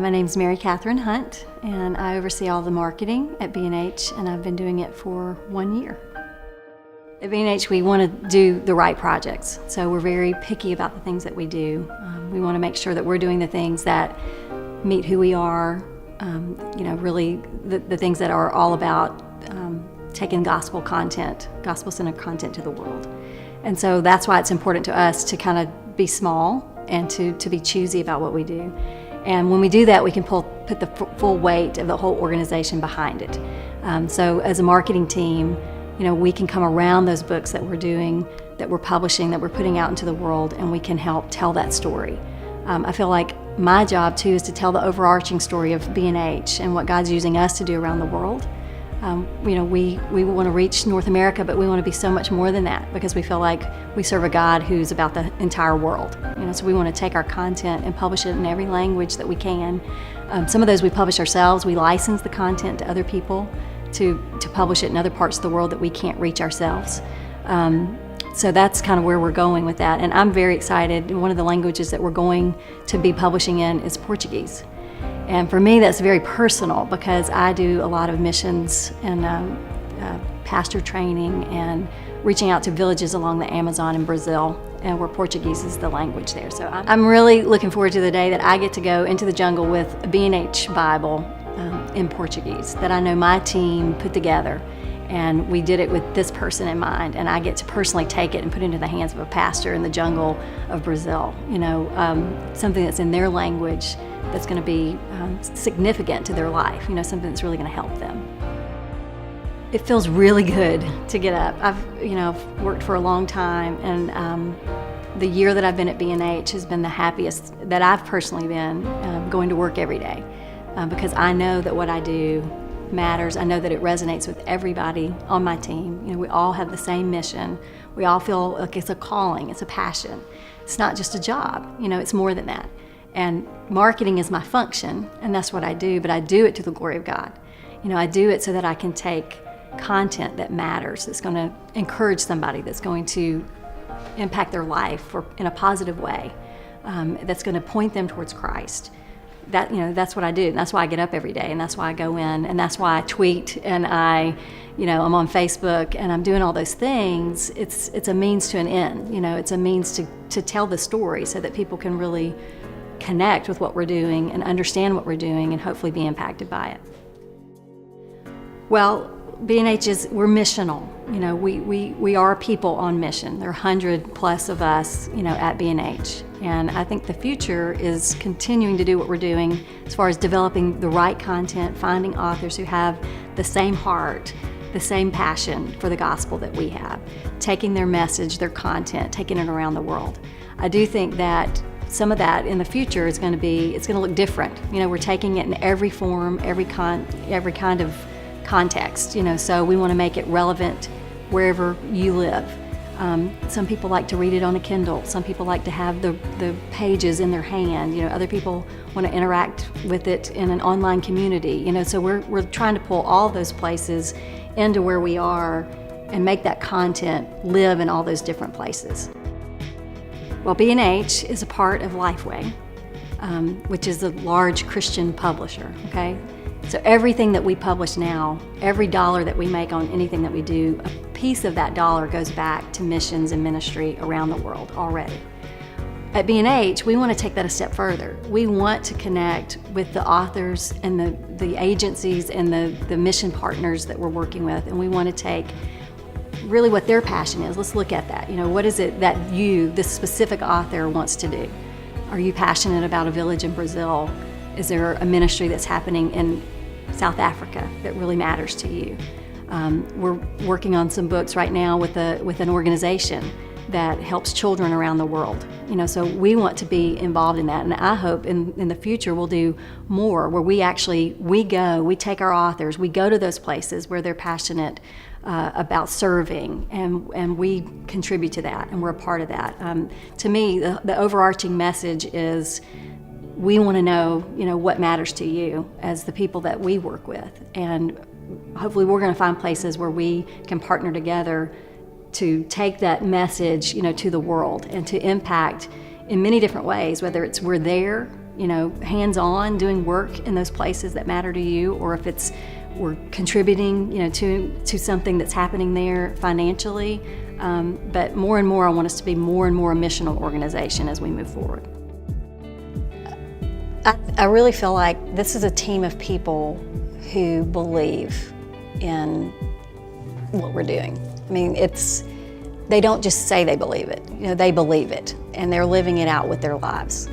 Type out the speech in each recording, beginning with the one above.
My name's Katharine Hunt, and I oversee all the marketing at B&H, and I've been doing it for 1 year. At B&H, we want to do the right projects, so we're very picky about the things that we do. We want to make sure that we're doing the things that meet who we are, really the things that are all about taking gospel content, gospel-centered content to the world. And so that's why it's important to us to kind of be small and to be choosy about what we do. And when we do that, we can put the full weight of the whole organization behind it. So as a marketing team, we can come around those books that we're doing, that we're publishing, that we're putting out into the world, and we can help tell that story. I feel like my job too is to tell the overarching story of B&H and what God's using us to do around the world. We want to reach North America, but we want to be so much more than that because we feel like we serve a God who's about the entire world. So we want to take our content and publish it in every language that we can. Some of those we publish ourselves. We license the content to other people to publish it in other parts of the world that we can't reach ourselves. So that's kind of where we're going with that. And I'm very excited. One of the languages that we're going to be publishing in is Portuguese. And for me, that's very personal because I do a lot of missions and pastor training and reaching out to villages along the Amazon in Brazil, and where Portuguese is the language there. So I'm really looking forward to the day that I get to go into the jungle with a B&H Bible in Portuguese that I know my team put together. And we did it with this person in mind, and I get to personally take it and put it into the hands of a pastor in the jungle of Brazil. Something that's in their language that's going to be significant to their life, something that's really going to help them. It feels really good to get up. I've worked for a long time, and the year that I've been at B&H has been the happiest that I've personally been going to work every day because I know that what I do matters. I know that it resonates with everybody on my team. We all have the same mission. We all feel like it's a calling, it's a passion. It's not just a job, it's more than that. And marketing is my function, and that's what I do, but I do it to the glory of God. I do it so that I can take content that matters, that's going to encourage somebody, that's going to impact their life in a positive way, that's going to point them towards Christ. That's what I do, and that's why I get up every day, and that's why I go in, and that's why I tweet, and I'm on Facebook, and I'm doing all those things. It's a means to an end. It's a means to tell the story so that people can really connect with what we're doing and understand what we're doing and hopefully be impacted by it. Well, B&H we're missional. We are people on mission. There are 100 plus of us, at B&H. And I think the future is continuing to do what we're doing as far as developing the right content, finding authors who have the same heart, the same passion for the gospel that we have, taking their message, their content, taking it around the world. I do think that some of that in the future it's going to look different. We're taking it in every form, every kind of context, so we want to make it relevant wherever you live. Some people like to read it on a Kindle. Some people like to have the pages in their hand. Other people want to interact with it in an online community. So we're trying to pull all those places into where we are and make that content live in all those different places. Well, B&H is a part of Lifeway, which is a large Christian publisher, okay? So everything that we publish now, every dollar that we make on anything that we do, a piece of that dollar goes back to missions and ministry around the world already. At B&H, we want to take that a step further. We want to connect with the authors and the agencies and the mission partners that we're working with, and we want to take really what their passion is. Let's look at that. What is it that this specific author, wants to do? Are you passionate about a village in Brazil? Is there a ministry that's happening in South Africa that really matters to you? We're working on some books right now with an organization that helps children around the world. So we want to be involved in that, and I hope in the future we'll do more where we take our authors, we go to those places where they're passionate about serving, and we contribute to that, and we're a part of that. To me, the overarching message is we want to know, what matters to you as the people that we work with, and hopefully we're going to find places where we can partner together to take that message, to the world and to impact in many different ways, whether it's we're there hands-on doing work in those places that matter to you, or if we're contributing, to something that's happening there financially. But more and more, I want us to be more and more a missional organization as we move forward. I really feel like this is a team of people who believe in what we're doing. I mean, they don't just say they believe it, they believe it, and they're living it out with their lives.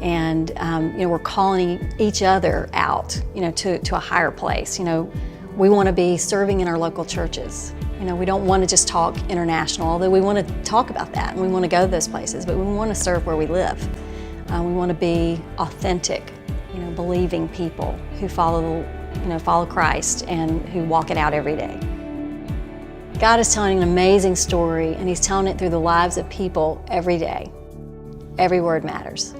And we're calling each other out, to a higher place. We want to be serving in our local churches. We don't want to just talk international, although we want to talk about that and we want to go to those places, but we want to serve where we live. We want to be authentic, believing people who follow Christ and who walk it out every day. God is telling an amazing story, and He's telling it through the lives of people every day. Every word matters.